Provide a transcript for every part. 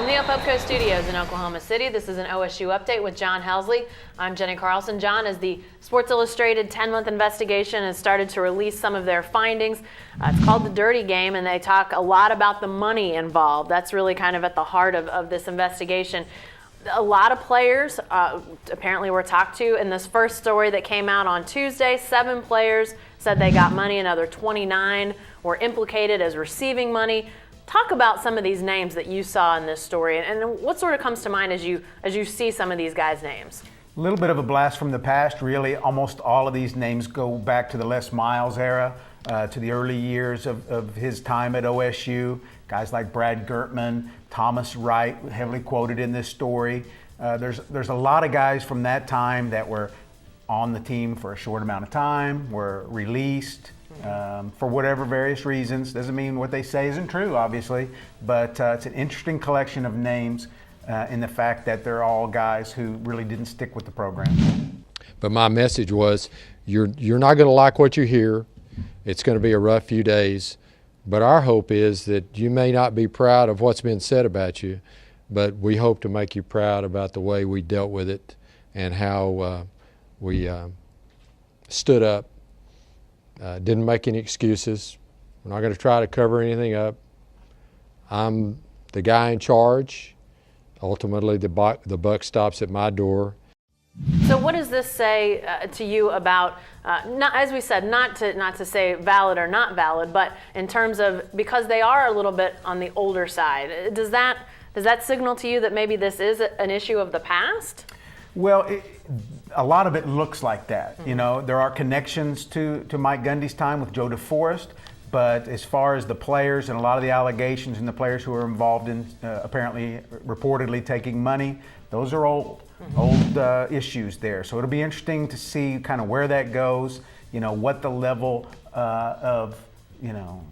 From the UpCo Studios in Oklahoma City, this is an OSU Update with John Helsley. I'm Jenny Carlson. John, as the Sports Illustrated 10-month investigation has started to release some of their findings, it's called The Dirty Game, and they talk a lot about the money involved. That's really kind of at the heart of this investigation. A lot of players apparently were talked to in this first story that came out on Tuesday. 7 players said they got money, another 29 were implicated as receiving money. Talk about some of these names that you saw in this story, and what sort of comes to mind as you see some of these guys' names? A little bit of a blast from the past, really. Almost all of these names go back to the Les Miles era, to the early years of his time at OSU. Guys like Brad Gertman, Thomas Wright, heavily quoted in this story. There's a lot of guys from that time that were on the team for a short amount of time, were released for whatever various reasons. Doesn't mean what they say isn't true, obviously, but it's an interesting collection of names in the fact that they're all guys who really didn't stick with the program. But my message was, you're not going to like what you hear. It's going to be a rough few days. But our hope is that you may not be proud of what's been said about you, but we hope to make you proud about the way we dealt with it and how we stood up, didn't make any excuses. We're not going to try to cover anything up. I'm the guy in charge. Ultimately, the buck stops at my door. So what does this say to you about, not, as we said, not to say valid or not valid, but in terms of, because they are a little bit on the older side, does that signal to you that maybe this is an issue of the past? Well, a lot of it looks like that. You know, there are connections to Mike Gundy's time with Joe DeForest, but as far as the players and a lot of the allegations and the players who are involved in apparently reportedly taking money, those are old issues there. So it'll be interesting to see kind of where that goes, you know, what the level of, you know,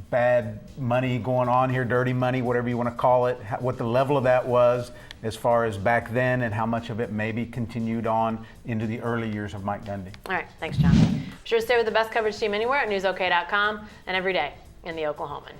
bad money going on here, dirty money, whatever you want to call it, what the level of that was as far as back then and how much of it maybe continued on into the early years of Mike Gundy. All right, thanks, John. Be sure to stay with the best coverage team anywhere at newsok.com and every day in the Oklahoman.